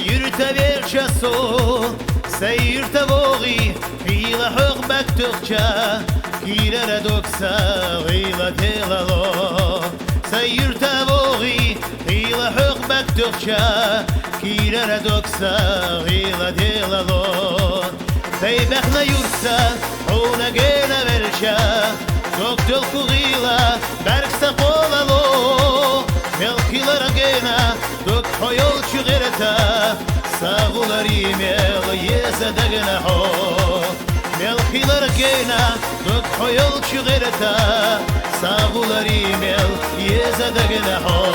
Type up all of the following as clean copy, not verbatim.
Yürüte ver çaso Seyirte boği Hila hık bektıkça Girere doksa Hila telalo Seyirte boği Hila hık bektıkça Girere doksa Hila telalo Beybekne yurtsa Ona gene verşe Doktul kuğila Berkse kolalo Melkilara gene Dok hoyol çığırta Sağular imel Yese degene ho Melkilara gene Dok hoyol çığırta Sağular imel Yese degene ho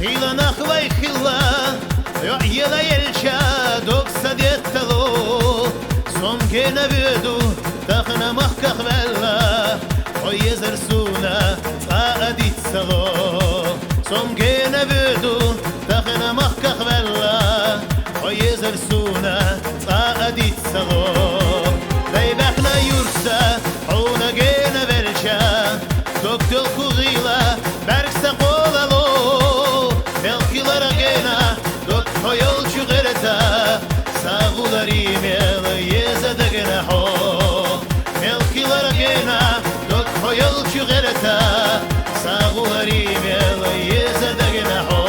Hila nakhvay khila Yu'yela yelcha Doksa diettalo Som kena budu Takhna mahkak bella Oyezer suna Tsaadit salo Som kena budu Takhna mahkak bella Oyezer suna Tsaadit salo Beybekna yursa Ona gena vercha Doktul kughila Berkse kolalo Melkilara gena Dok hoyol çığırta Sağular imel Yeze de gene ho Melkilara gena Dok hoyol çığırta Sağular imel Yeze de gene ho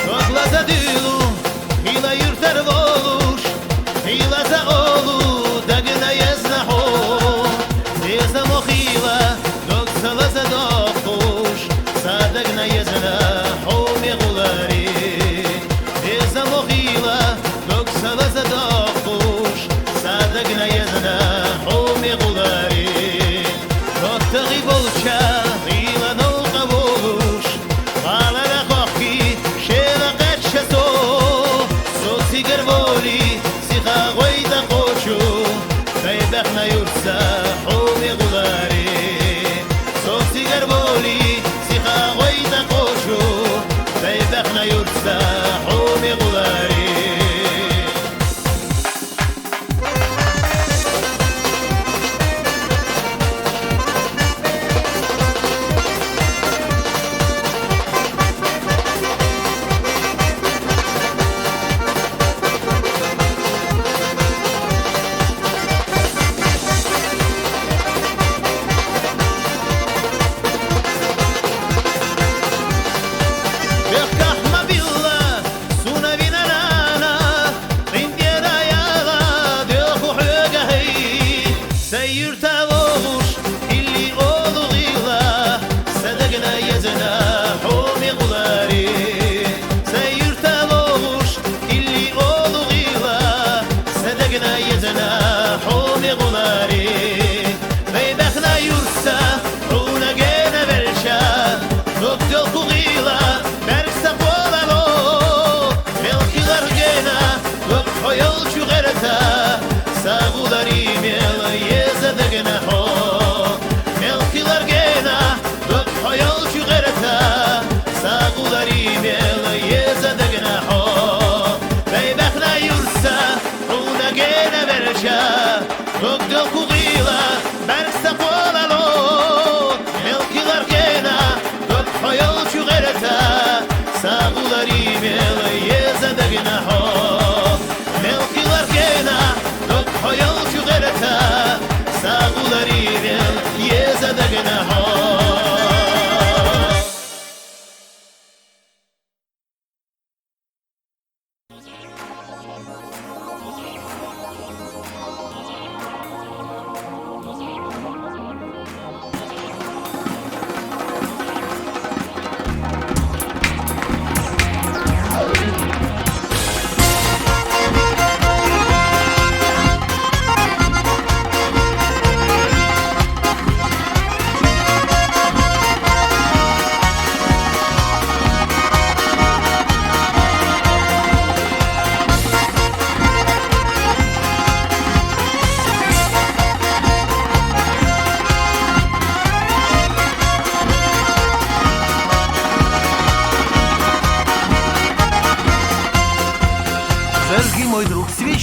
Doklaza dülu Hila yurtar voluş Hila za olu Dagna yezna ho Yezna mokhila Doksala za dokuş Sadagna yezna ho Meğulari Yezna mokhila Doksala za dokuş Sadagna yezna ho Meğulari Doktagi bolça Hila nolqa boluş Qalala kokki Şela qetşeso Sotsigar voli Siqa goyda qoşu Beybekna yurtsa Homi gulari Sotsigar voli Siqa goyda qoşu Beybekna yurtsa Homi gulari Suna vinana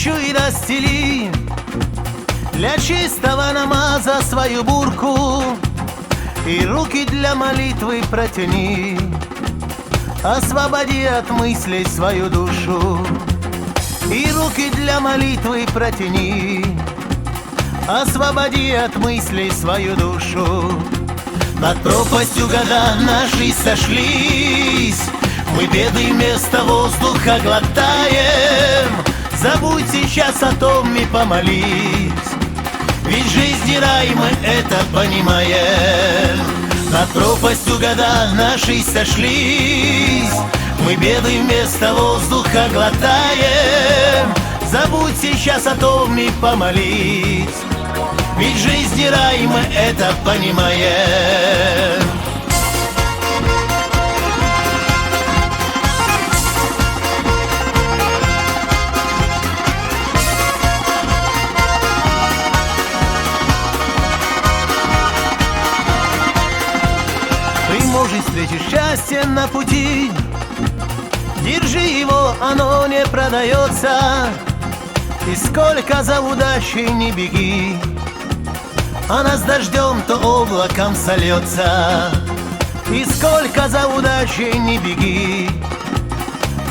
свечу и расстели для чистого намаза свою бурку, и руки для молитвы протяни. Освободи от мыслей свою душу, и руки для молитвы протяни. Освободи от мыслей свою душу. Над пропастью года наши сошлись, мы беды вместо воздуха глотаем. Забудь сейчас о том и помолись, ведь жизнь рай, мы это понимаем. Над пропастью года наши сошлись, мы беды вместо воздуха глотаем. Забудь сейчас о том и помолись, ведь жизнь рай, мы это понимаем. Ты, может, встретишь счастье на пути, держи его, оно не продается. И сколько за удачей не беги, она с дождем то облаком сольется. И сколько за удачей не беги,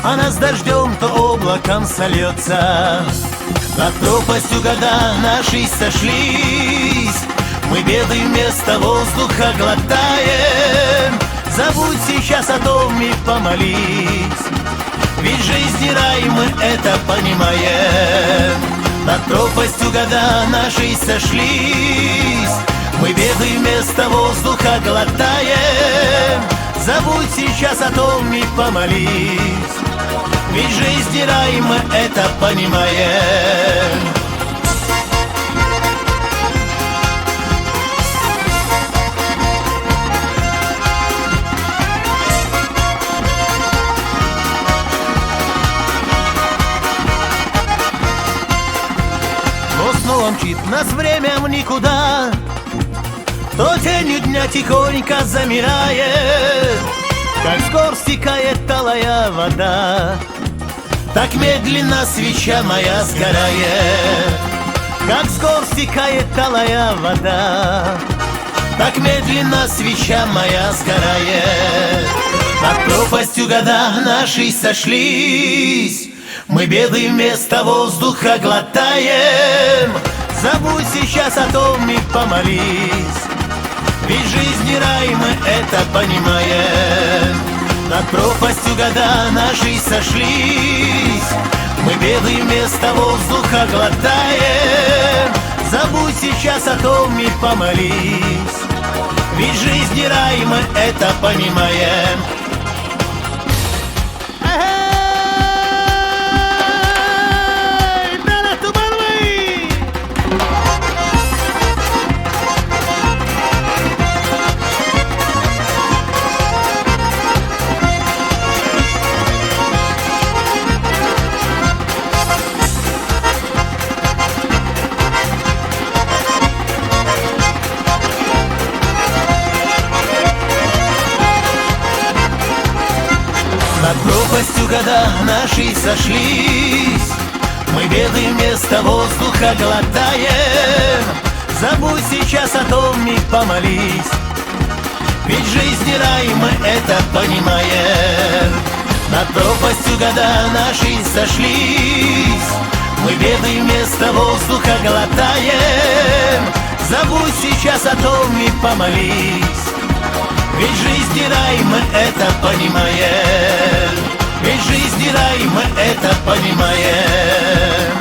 она с дождем то облаком сольется. Над пропастью года наши сошлись, мы беды вместо воздуха глотаем. Забудь сейчас о том и помолись, ведь жизнь рай, мы это понимаем. Над пропастью года наши сошлись, мы беды вместо воздуха глотаем. Забудь сейчас о том и помолись, ведь жизнь рай, мы это понимаем. Снова мчит нас время в никуда, то тенью дня тихонько замирает. Как с гор стекает талая вода, так медленно свеча моя сгорает. Как с гор стекает талая вода, так медленно свеча моя сгорает. Над пропастью года наши сошлись, мы беды вместо воздуха глотаем. Забудь сейчас о том и помолись, ведь жизнь рай, мы это понимаем. Над пропастью года наши сошлись, мы беды вместо воздуха глотаем. Забудь сейчас о том и помолись, ведь жизнь рай, мы это понимаем. Над пропастью года наши сошлись, мы беды вместо воздуха глотаем. Забудь сейчас о том и помолись, ведь жизнь рай, мы это понимаем. Над пропастью года наши сошлись, мы беды вместо воздуха глотаем. Забудь сейчас о том и помолись, ведь жизнь рай, мы это понимаем. Ведь жизнь рай, мы это понимаем.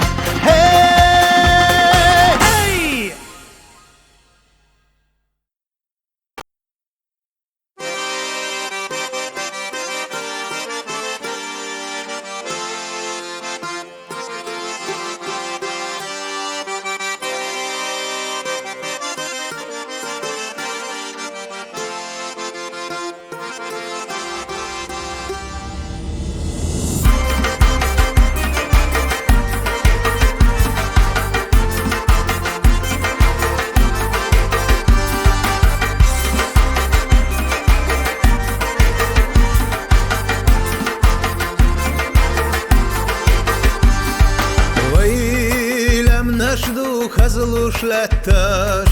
luşlettaş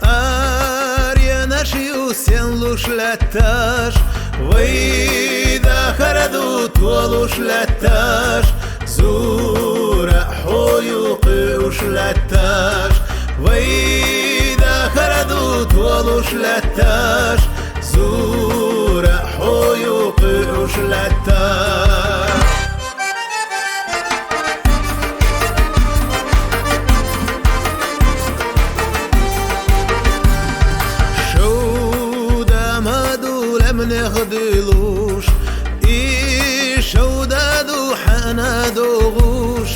Arya naşiyu sen luşlettaş Vayda haradu tu luşlettaş Zura huyu luşlettaş Vayda haradu tu luşlettaş Zura huyu luşlettaş نخدلوش شودادو حنادوغوش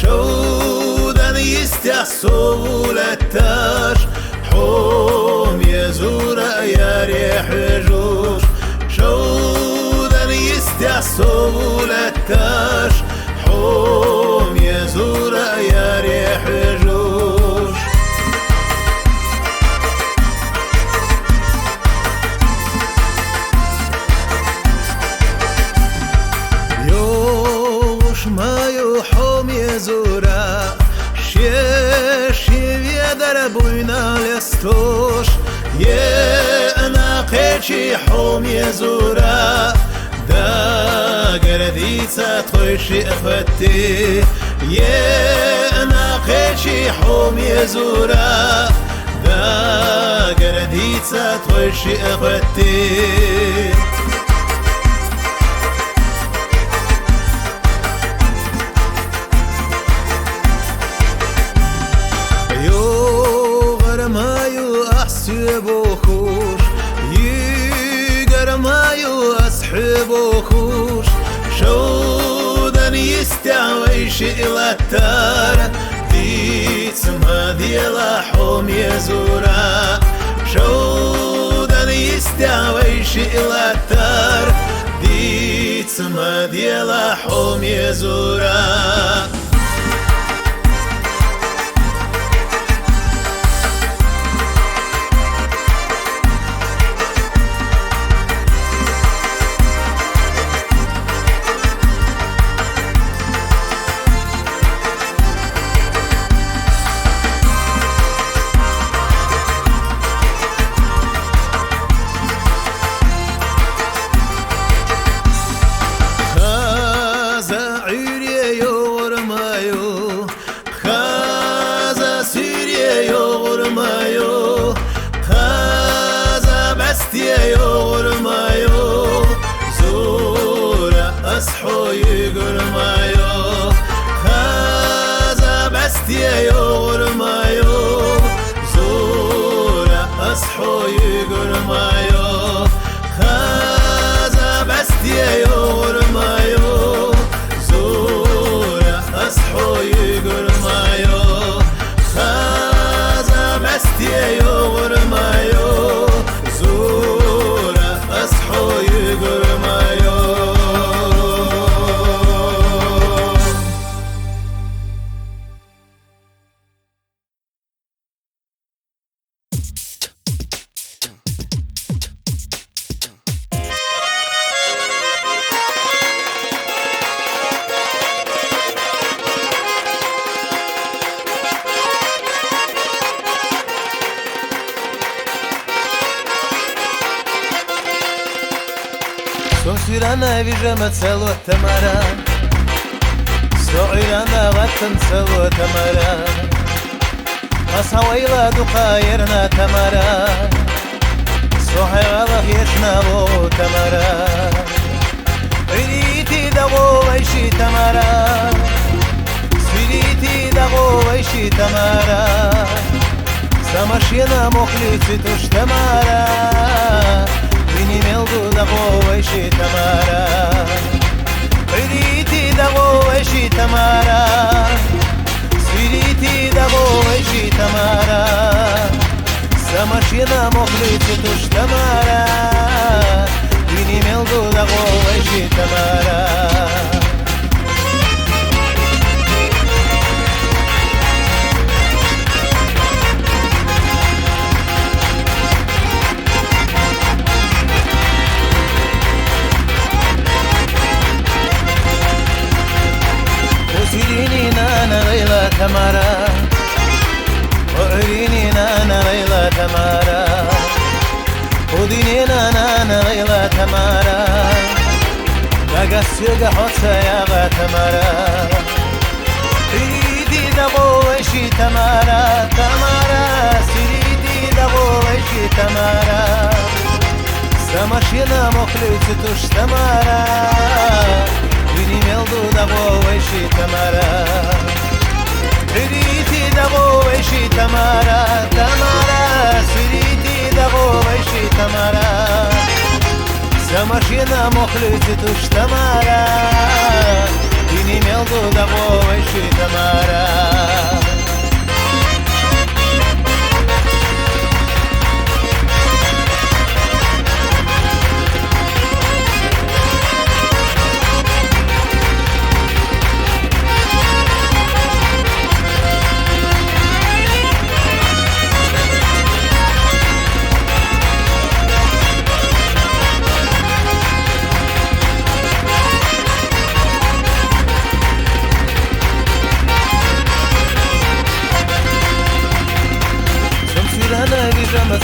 شودان يستحسو للتاش حوم يزور يا ريح جوش شودان يستحسو للتاش حوم يزور يا ريح جوش Маю хом езура Шеве дарабуйна лестош Нақечи хом езура Да гордится твой шефати Нақечи хом езура Да гордится твой шефати بخوش يقرمايو أصحبوخوش شودن يستعويش إلى التار ديت ما ديلا حوم يزورا شودن يستعويش إلى التار ديت ما ديلا حوم يزورا Сосирана вижема цело тамара Соирана ватн цело тамара Асавайла духайрна тамара Сохайла хешна во тамара Ирити даго вайши тамара Сирити даго вайши тамара Самашина мохлици туш тамара не мелду даговайши тамара Ирити даговайши тамара Сирити даговайши тамара Самашина мохлици туш тамара не мелду даговайши тамара Tamara أقسق حوصة يا غتمارا سريدي دغوشي تمارا تمارا سريدي دغوشي تمارا سماشينا مخلص توش تمارا ويني ملدو دغوشي تمارا سريدي دغوشي تمارا تمارا سريدي دغوشي تمارا سماشينا مخلص توش تمارا ويني ملدو دغوشي تمارا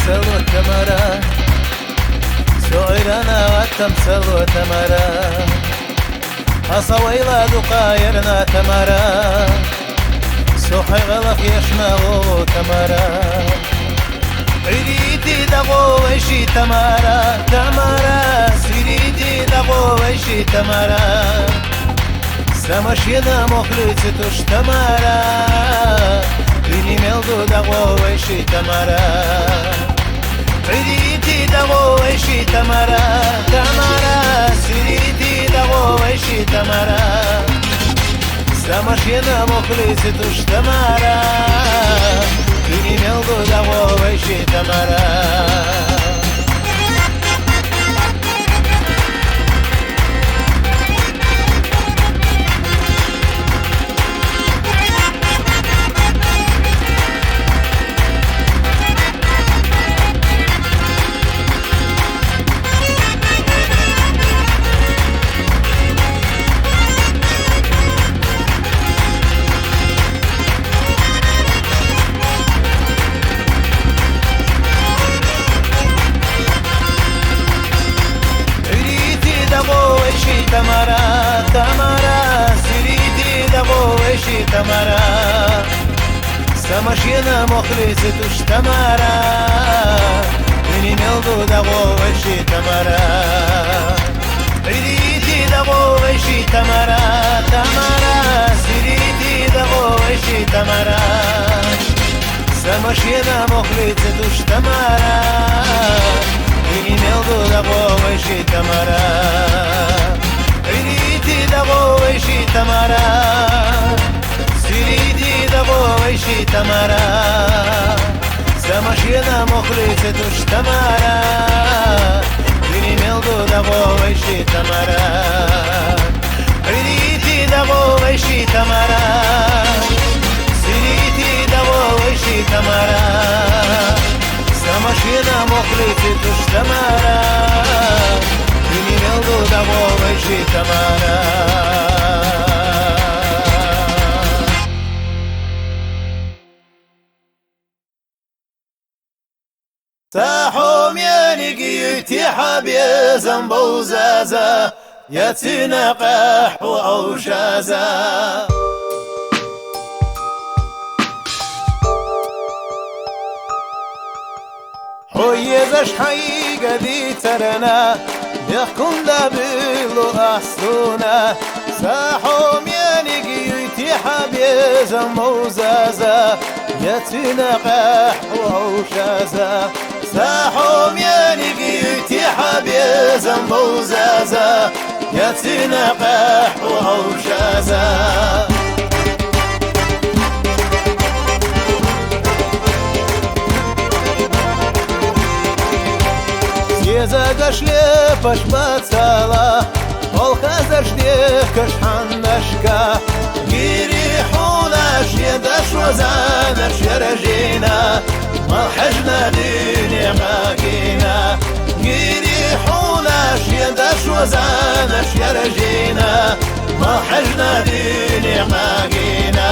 سلو تمارا سعيرنا والتمسلو تمارا أصويلا دقايرنا تمارا سوحي غلق يشمغو تمارا عريتي دغو وشي تمارا تمارا سريتي دغو وشي تمارا سمشينا مخلص توش تمارا ويني ملدو دغو وشي تمارا عريتي دغو وشي تمارا تمارا سريتي دغو وشي تمارا سمشينا مخلص توش تمارا ويني ملدو دغو وشي تمارا تمارا تمارا سريدي دغو وشي تمارا سمشينا مخلص توش تمارا ويني ملدو دغو وشي تمارا عريتي دغو وشي تمارا تمارا سريدي دغو وشي تمارا سمشينا مخلص توش تمارا ويني ملدو دغو وشي تمارا عريتي دغو وشي تمارا سريدي دغو وشي تمارا سمشينا مخلص توش تمارا ويني ملدو دغو وشي تمارا عريتي دغو وشي تمارا سريدي دغو وشي تمارا سمشينا مخلص توش تمارا ويني ملدو دغو وشي تمارا ساحوم يا نقيتي حبي زنبو زازا يا تنقح وعوشازا حيزش حقيقة دي ترنا يحكم دابلو أحسونا ساحوم يا نقيتي حبي زنبو زازا يا تنقح وعوشازا ساحوم يا نقيتي حبي زنبو زازا يا تنقح وعوشازا Zagаш lepaš bacala, kolka zaždjekaš handaška, giri hunaš je dašo za naš je režina, mal hažna dini magina, giri hunaš je dašo za naš je režina, mal hažna dini magina.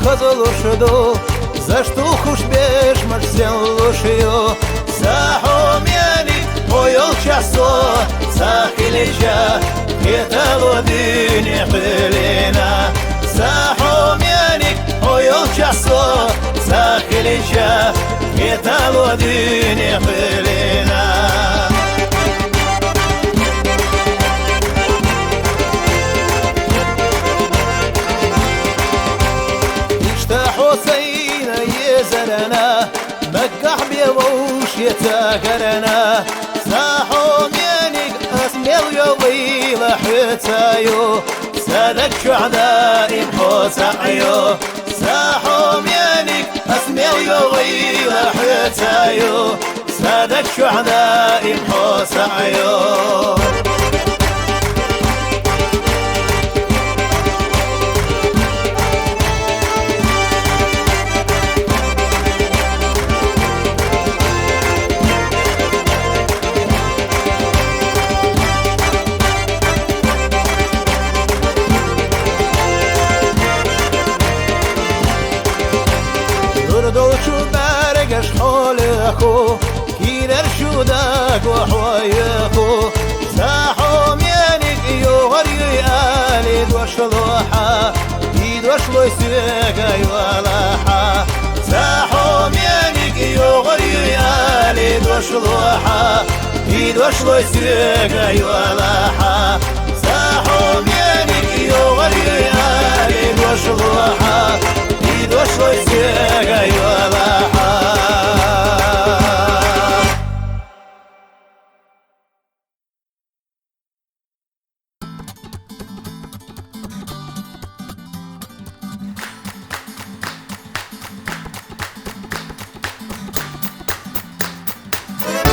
خزل شدو زشتو خوش بیش مرسل شیو ساحومیانی پویل چاسو ساخیلیچا یتالو دینی خلینا ساحومیانی پویل چاسو ساخیلیچا یتالو دینی خلینا حسين يزرنا مقح بيوش يتاقرنا ساحوم ينق اسميل يولي لحيتايو سادك شعداء حسعيو ساحوم ينق اسميل يولي لحيتايو سادك شعداء حسعيو دوشو برگش حال خو کیدر شدک و حوایخو ساحوم ینک یوغری آلی دوشلوحا ایدوشلوی سیگای ولاحا ساحوم ینک یوغری آلی دوشلوحا ایدوشلوی سیگای ولاحا ساحوم ینک یوغری آلی دوشلوحا došlo iz svega i valaha.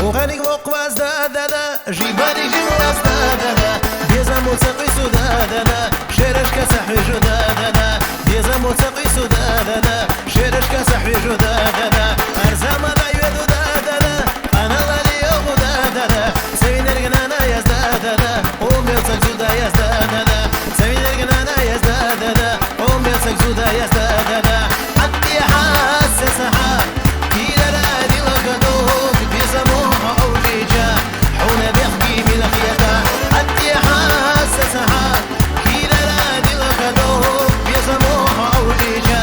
وغني وقواز دا دا دا جيباني جواز دا دا دا بيزا موسيقي سودا دا دا شيرش كسحي جدا دا دا بيزا موسيقي سودا دا دا شيرش كسحي جدا دا دا أرزاما دا يودو دا دا دا أنا لالي يوغو دا دا دا سوين الجنانا يز دا دا دا قوم يلسك زودا يز دا دا دا سوين الجنانا يز دا دا دا قوم يلسك زودا يز دا دا دا حتى حاسس حال كيلا لا دي وقدوك بيسموها أوليجا حونا بيحكي بلخيتا حتى حاسس حال كيلا لا دي وقدوك بيسموها أوليجا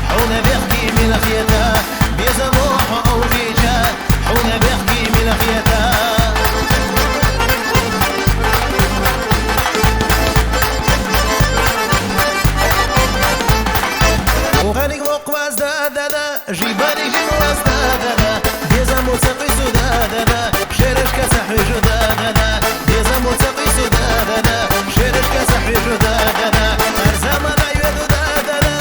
حونا بيحكي بلخيتا بيسموها أوليجا حونا بيحكي بلخيتا وغني وقواز دا دا دا جيباني جواز دا دا دا بيزا موسيقي سودا دا دا شيرش كسحي جدا دا دا بيزا موسيقي سودا دا دا شيرش كسحي جدا دا دا أرزاما دا يودو دا دا دا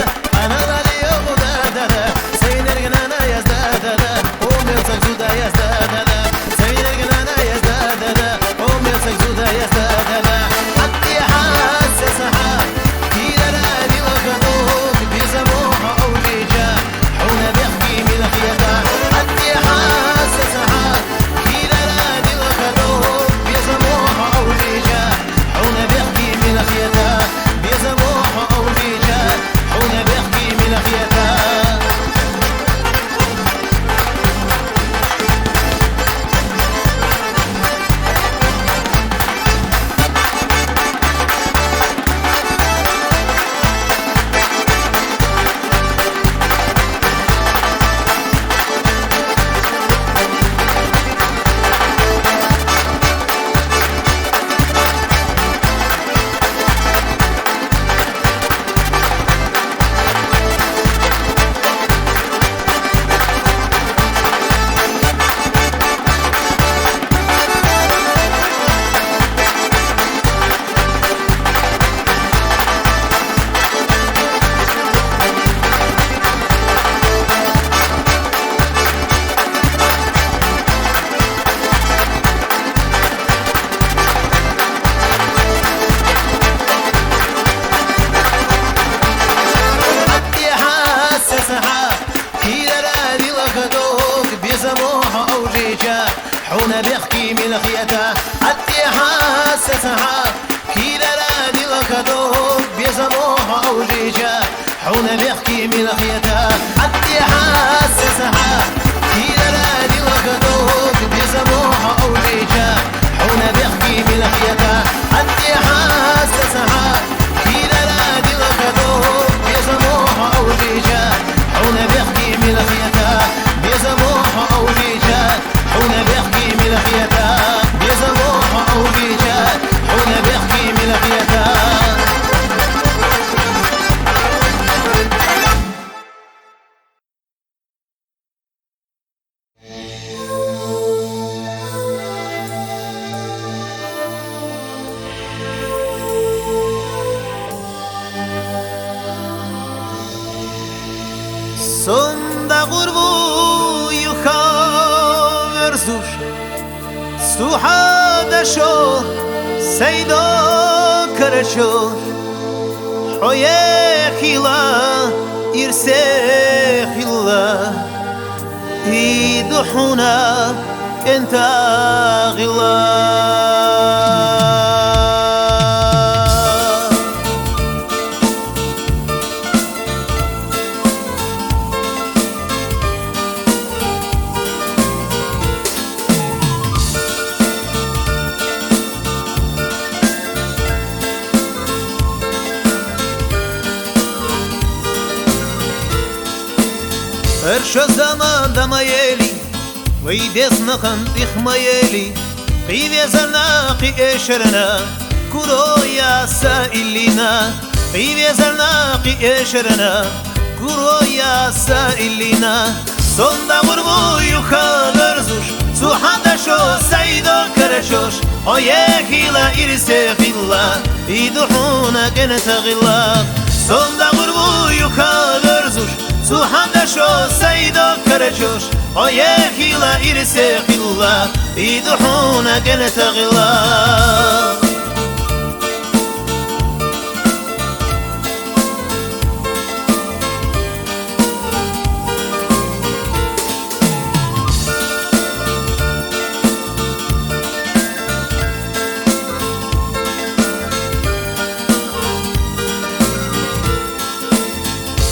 أنا لالي يوغو دا دا دا سوين الجنانا يز دا دا دا قوم يلسك زودا يز دا دا دا سوين الجنانا يز دا دا دا قوم يلسك زودا يز دا دا دا حتى حاسس حال كيلا لا دي وقدوك بيسموها أوليجا حونا بيحكي ملخيتا حتى حاسس حال كيلا لا دي وقدوك بيسموها أوليجا حونا بيحكي ملخيتا بيسموها أوليجا حونا بيحكي ملخيتا حونا بيحكي ملخيتا حتى حاسس حال كيلا لا دي وكدوك بيسموها أوليجا حونا بيحكي من خيتا حتى حاسسها إلى نادي وقدوك بيسموها أو ليجا حونا بيحكي من خيتا حتى حاسسها إلى نادي وقدوك بيسموها أو ليجا حونا بيحكي من خيتا بيسموها أو ليجا حونا بيحكي من خيتا بيسموها أو ليجا حونا بيحكي من خيتا Sonda gurbu yukaverzuş Suhada şo seydo karaşo Hoye khila irse khila Iduhuna enta gila Що заманда маєлі, вийде з нахантих маєлі, прив'язана киешерна, куроя саіліна, прив'язана киешерна, куроя саіліна, сонда гурбую хаверзуш, сухада шо сайдо карашош, оє хіла ірсе хіла, ідухуна кенета гіла, сонда гурбую хаверзуш, Suhada şo saydo karachosh Oye khila irse khilla Iduhuna geneta ghilla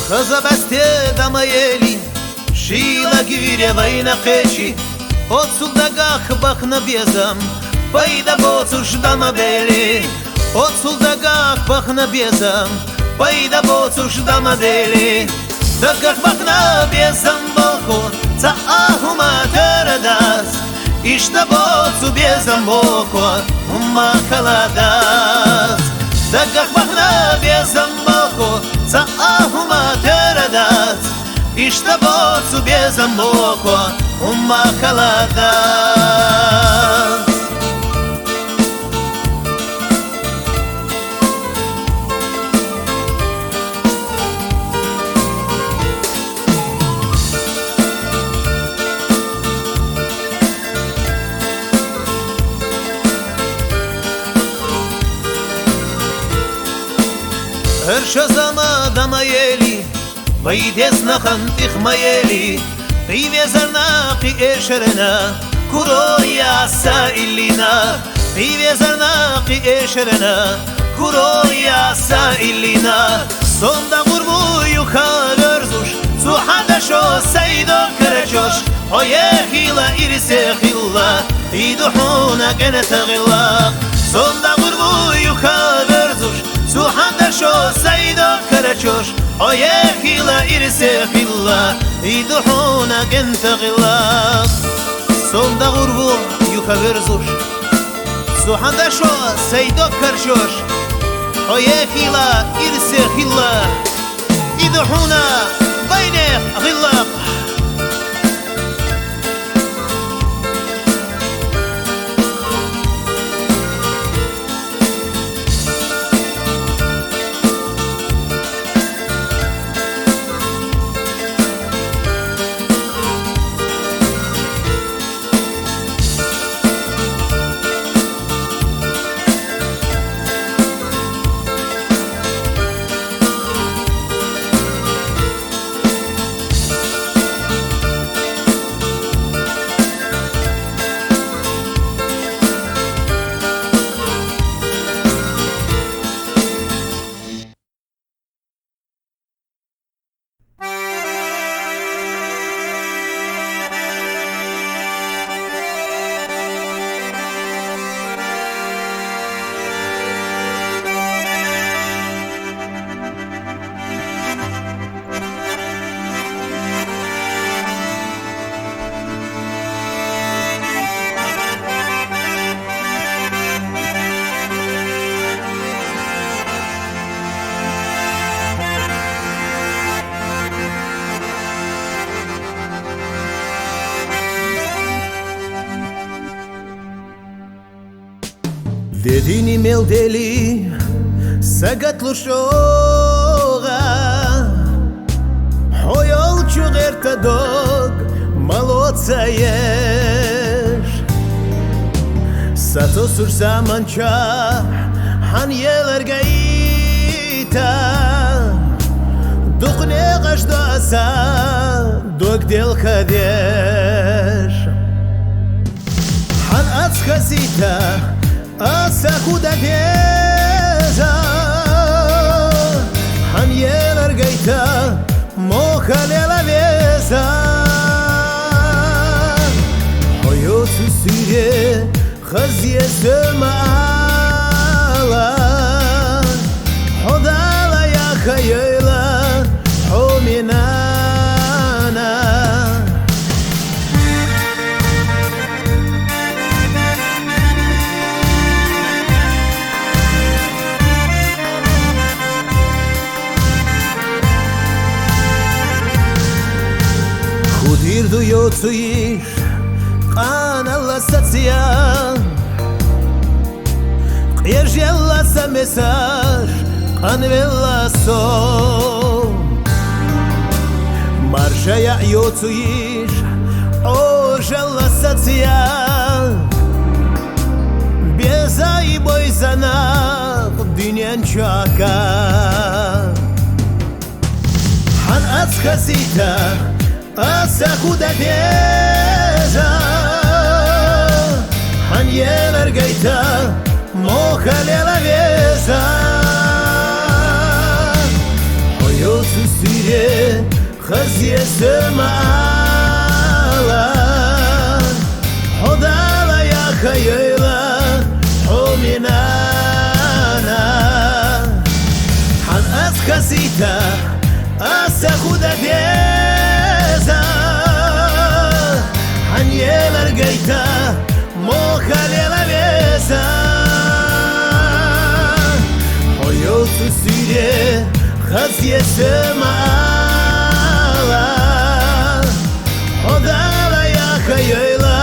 Khaza baste damayeli Shila gire vayna qeshi Otsul dagah bakhna bezam Payda bocush dama beli Otsul dagah bakhna bezam Payda bocush dama beli Dagah bakhna bezam boko Ca ahuma teradas İşte bocu bezam boko Umma kaladas Dagah bakhna bezam boko Ca ahuma teradas İşte bocu bezam boko Umma kaladas Her що замада маєлі Вийде з нахантих маєлі Прив'язана киешерна Куроя саіліна Прив'язана киешерна Куроя саіліна Сонда гурбую хаверзуш Сухада шо сайдо карачош Оє хіла ірсе хіла Ідухуна кенета гіла Сонда гурбую хаверзуш Suhada şo saydo karachosh Oye khila irse khila Iduhuna genta ghila Sonda gurbu yukaverzush Suhada şo saydo karachosh Oye khila irse khila Iduhuna bayne ghila Dedini meu deli Sagat lushoga Hoyol chugerta dog Malotsa yesh Sato sursa mancha Han yeler gaita Duqne qashdasa Dog del kadesh Han atskasita Asakuda deza Han yeler gaita Mokalela veza Hoyot usire Khaziye semala Hodala ya khayla Hominana Khudir du yotsuish Qan Allah satsiya Qirjella sa mesaj Qan vella so Marshaya yotsuish Ojella satsiya Beza I boysana Dünyan çaka Han atskasita Asakuda deza Han yeler gaita Mokalela veza Hoyot usire Khaziye semala Hodala ya khayla Hominana Han askasita Asakuda deza Han yeler gaita Mokalela veza Hoyot usire Khaziye semala Hodala ya khayla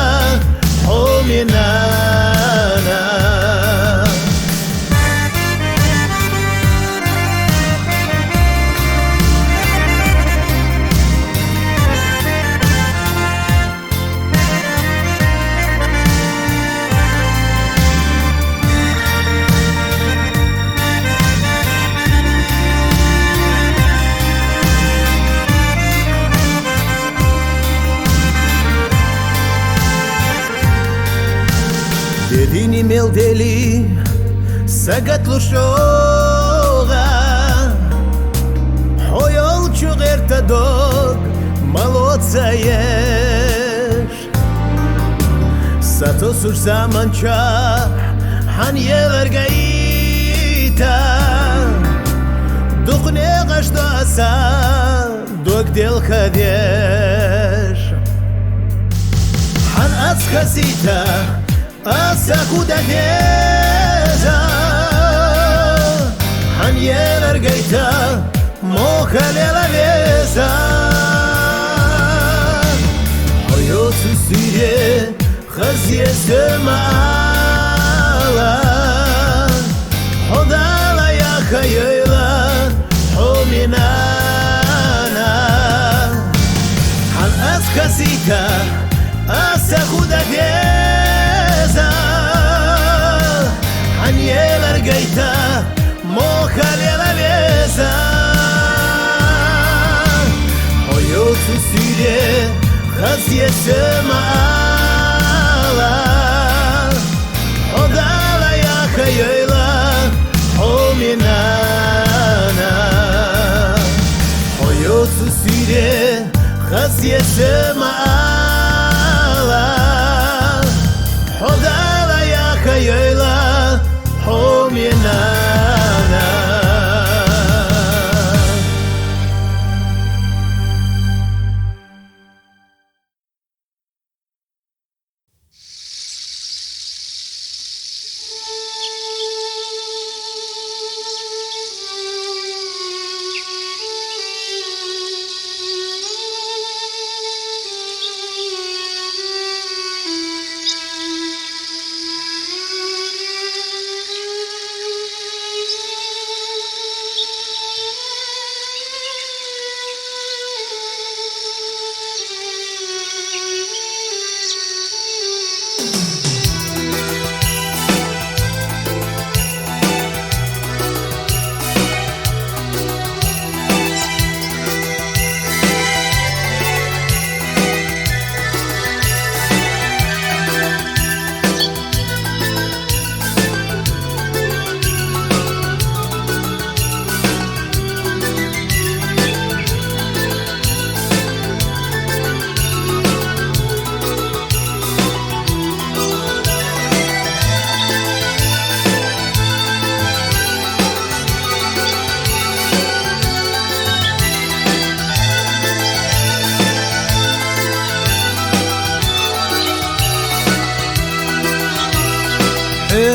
Hominana Dedini meu deli Sagat lushoga Hoyol chugerta dog Malotsa yesh Sato sursa mancha Han yeler gaita Duqne qashdasa Dog del kadesh Han atskasita Asakuda deza Han yeler gaita Mokalela veza Hoyot usire Khaziye semala Hodala ya khayla Hominana Han askasita Asakuda deza Han yeler gaita Mokalela veza Hoyot usire Khaziye semala Hodala ya khayla Hominana Hoyot usire Khaziye semala Hodala ya khayla Hominana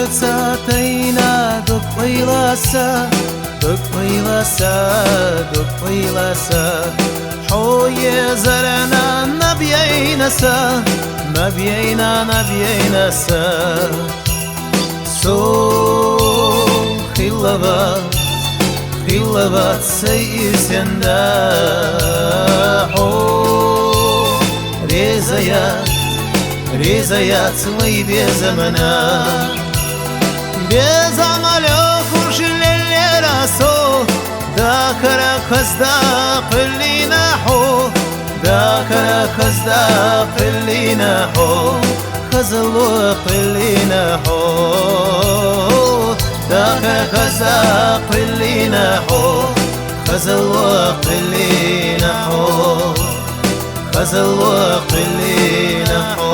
Hıtsatayna dukwaylasa Dukwaylasa Dukwaylasa Hoye zarana nabiyaynasa Nabiyaynasa So Hillavat seyir sende Ho Резаят свои без амана Без амаля хушилеле расо Да карахазда пылина хо Да карахазда пылина хо Хазалу пылина хо Да карахазда пылина хо Хазалу пылина хо Хазалу пылина хо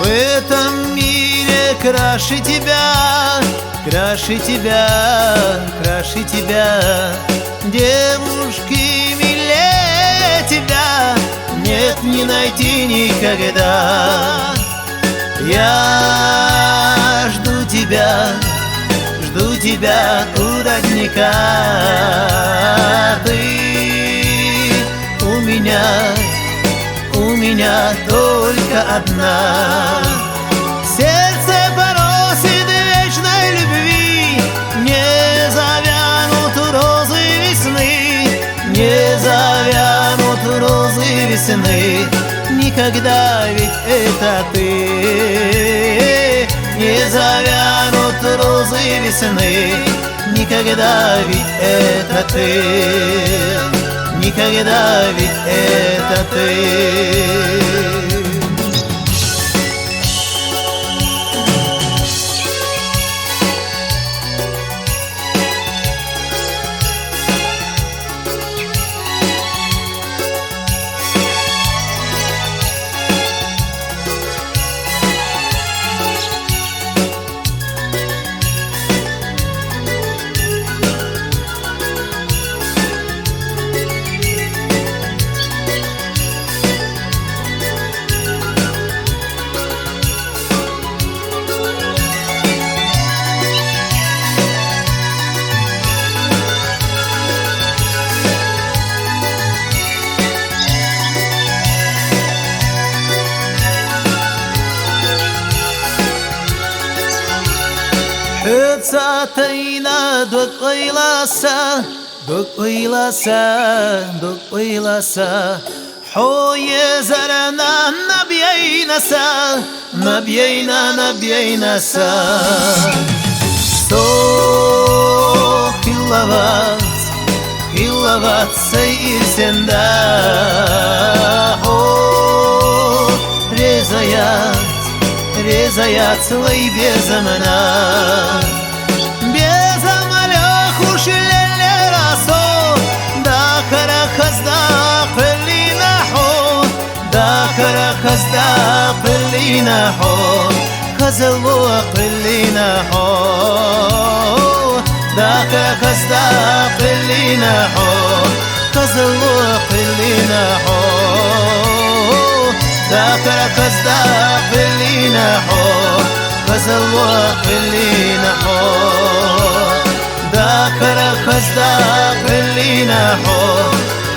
В этом мире краше тебя, краше тебя, краше тебя Девушки милее тебя нет не найти никогда Я жду тебя у родника Ты у меня только одна Сердце просит вечной любви Не завянут розы весны Не завянут розы весны Никогда ведь это ты Не завянут розы весны Никогда ведь это ты Никогда ведь это ты Hıtsatayna dukwaylasa Hoye zarana nabiyaynasa So hillavat seyir sende Ho Резаят свои без амана Без амаля хушилеле расо Да карахазда пылина хо Да карахазда пылина хо Хазалу пылина хо Да карахазда пылина хо Хазалу пылина хо Да карахазда пылина хо Хазалу пылина хо Да карахазда пылина хо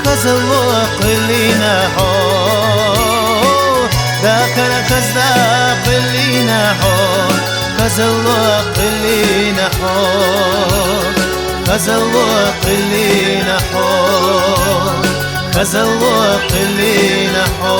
Хазалу пылина хо Да карахазда пылина хо Хазалу пылина хо Хазалу пылина хо Хазалу пылина хо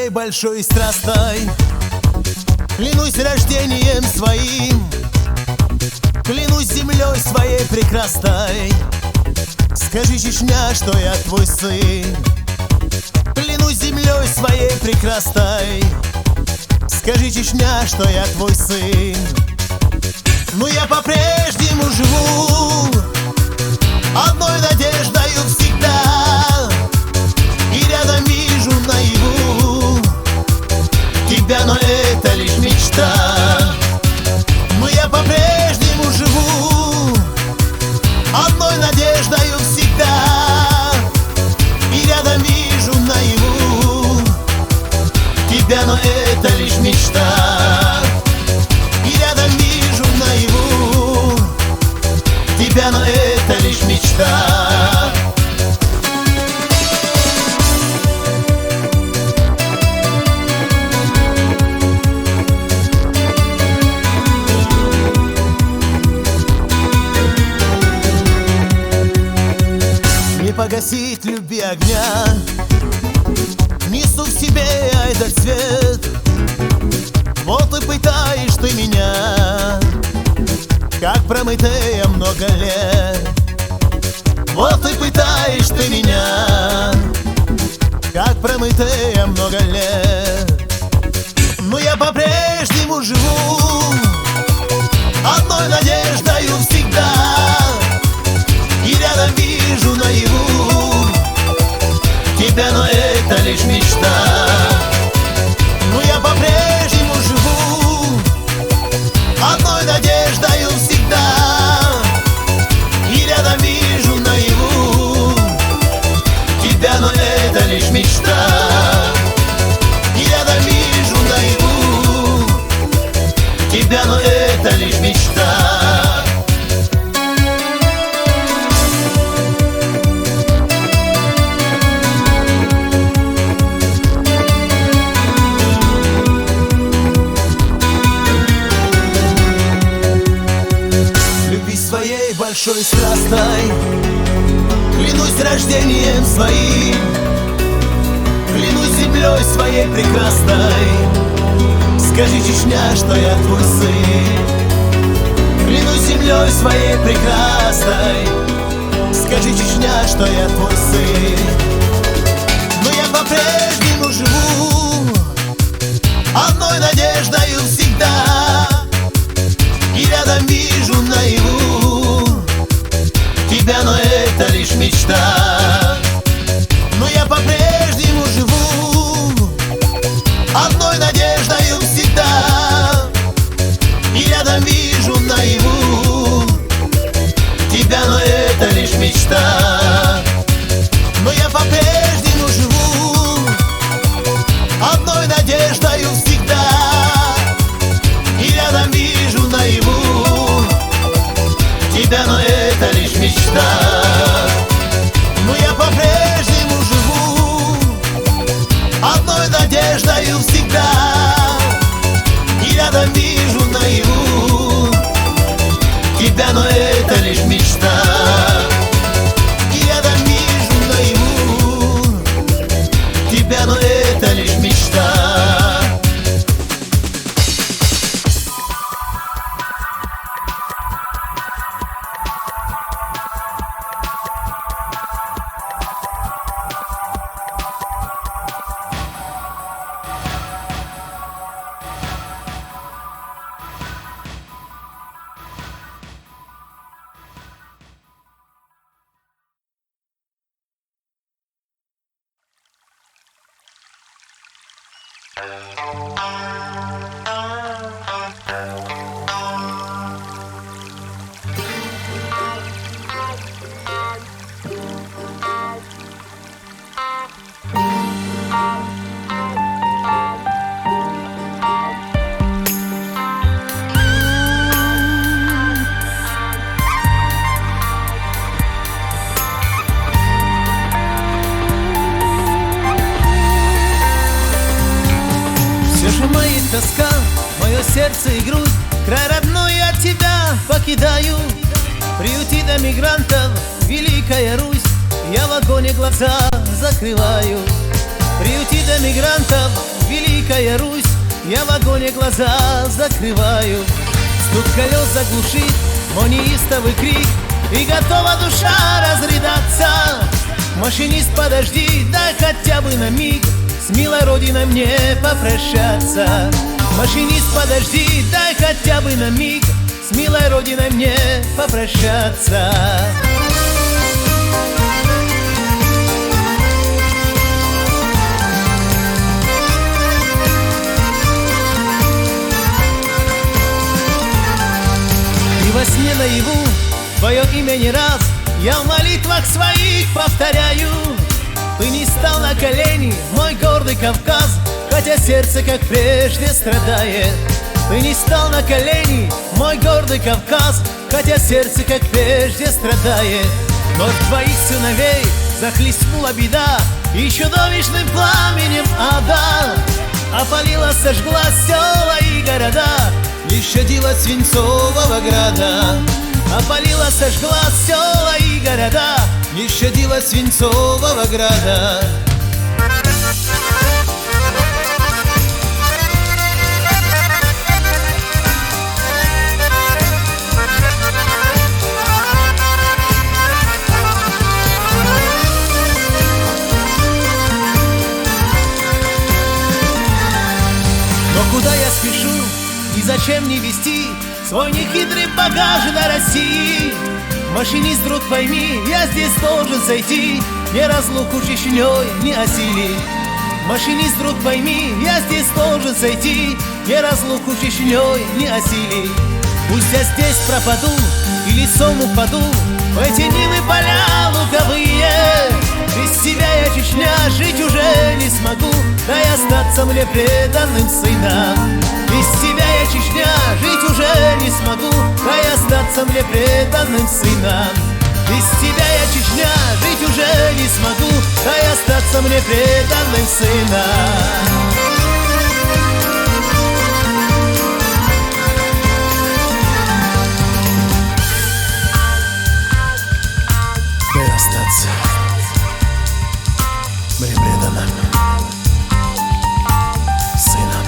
своей большой и страстной, клянусь рождением своим, клянусь землей своей прекрасной. Скажи, Чечня, что я твой сын. Клянусь землей своей прекрасной. Скажи, Чечня, что я твой сын. Но я по-прежнему живу одной надеждою всегда, и рядом вижу наяву тебя, но это лишь мечта. Но я по-прежнему живу одной надеждою всегда, и рядом вижу наяву тебя, но это лишь мечта. И рядом вижу наяву тебя, но это лишь мечта. Не погасить любви огня, несу в себе этот свет. Вот и пытаешь ты меня, как промытая много лет. Вот и пытаешь ты меня, как промытая много лет. Но я по-прежнему живу одной надеждою всегда, и рядом вижу наяву тебя, но это лишь мечта. Но я по-прежнему живу одной надеждою всегда, и рядом вижу наяву тебя, но это лишь мечта. И рядом вижу наяву тебя, но это лишь мечта. Своей большой страстной, клянусь рождением своим, клянусь землей своей прекрасной. Скажи, Чечня, что я твой сын. Клянусь землей своей прекрасной. Скажи, Чечня, что я твой сын. Но я по-прежнему живу одной надеждою всегда, и рядом вижу наяву тебя, но это лишь мечта. Но я по-прежнему живу одной надеждою всегда, и рядом вижу наяву тебя, но это лишь мечта. Но я по-прежнему живу одной надеждою всегда, и рядом вижу наяву тебя, но это лишь мечта. Но я по-прежнему живу одной надеждою всегда, и рядом вижу наяву тебя, но это лишь мечта. И рядом вижу наяву тебя, но это лишь мечта. тоска, мое сердце и грудь, край родной от тебя покидаю. Приюти до мигрантов, Великая Русь, я в огоне глаза закрываю. Приюти до мигрантов, Великая Русь, я в вагоне глаза закрываю. Стук колес заглушит мой неистовый крик, и готова душа разрыдаться. Машинист, подожди, дай хотя бы на миг с милой родиной мне попрощаться. Машинист, подожди, дай хотя бы на миг с милой родиной мне попрощаться. И во сне наяву твое имя не раз я в молитвах своих повторяю. Ты не стал на колени, мой гордый Кавказ, хотя сердце, как прежде, страдает. Ты не стал на колени, мой гордый Кавказ, хотя сердце, как прежде, страдает. Но в твоих сыновей захлестнула беда, и чудовищным пламенем ада опалила, сожгла села и города, не щадила свинцового града. Опалила, сожгла села и города, не щадила свинцового града. Но куда я спешу и зачем мне вести свой нехитрый багаж до России? Машинист, друг, пойми, я здесь должен зайти, не разлуку Чечнёй не осилить. Машинист, друг, пойми, я здесь должен зайти, не разлуку Чечнёй не осилить. Пусть я здесь пропаду и лицом упаду в эти нивы поля луговые. Без тебя я, Чечня, жить уже не смогу, дай остаться мне преданным сынам. Без тебя я, Чечня, жить уже не смогу, дай остаться мне преданным сынам. Без тебя я, Чечня, жить уже не смогу, дай остаться мне преданным сынам. Дай остаться мне преданным сыном.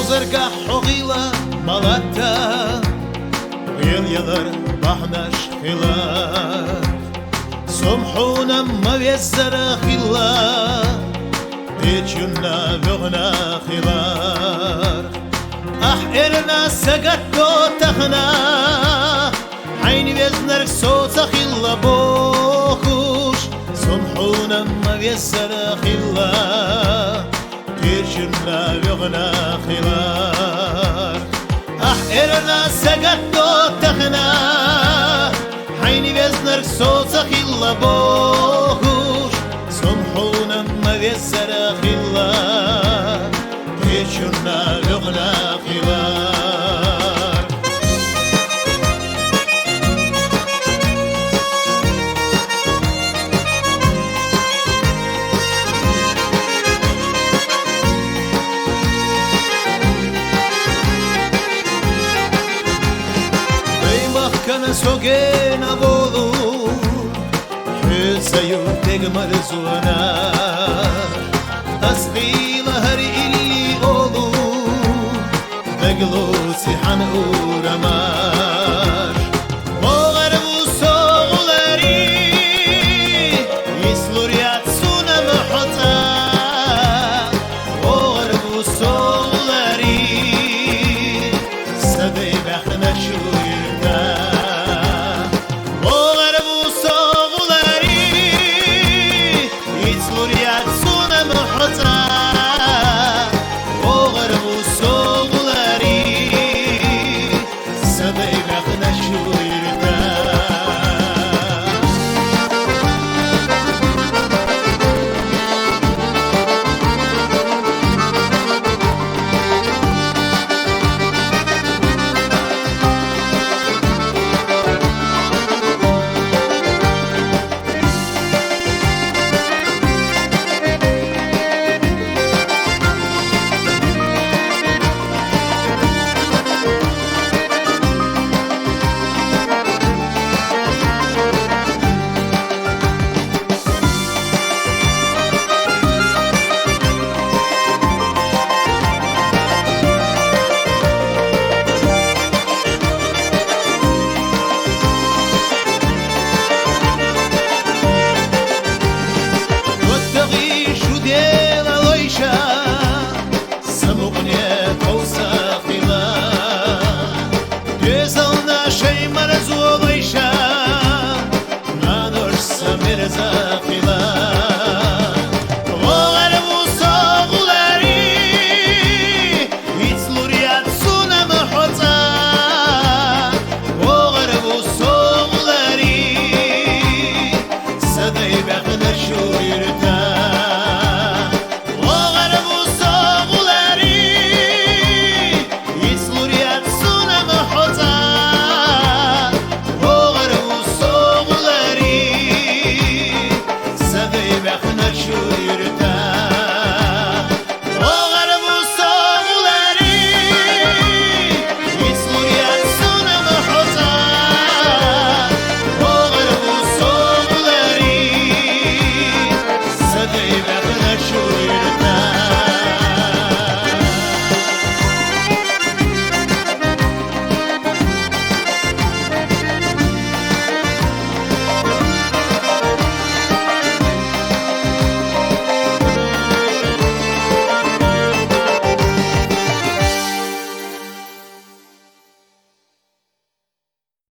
زرقاء حغيلة ملاتا غير يضر بحناش خلا سمحونا ما بيزر خلا تيجونا بغنا خلار أحقرنا سقطو تخنا حين بيزنر صوت خلا بوخوش سمحونا ما بيزر خلا تيجونا بغنا خلار أحقرنا سقطو تخنا حين بيزنر صوت خلا بوخوش سمحونا ما بيزر خلا تيجونا بغنا خلار كان سوقنا بولو حسيو تجمل زوانا أصغيل هري اللي أولو بقلو سيحن أورما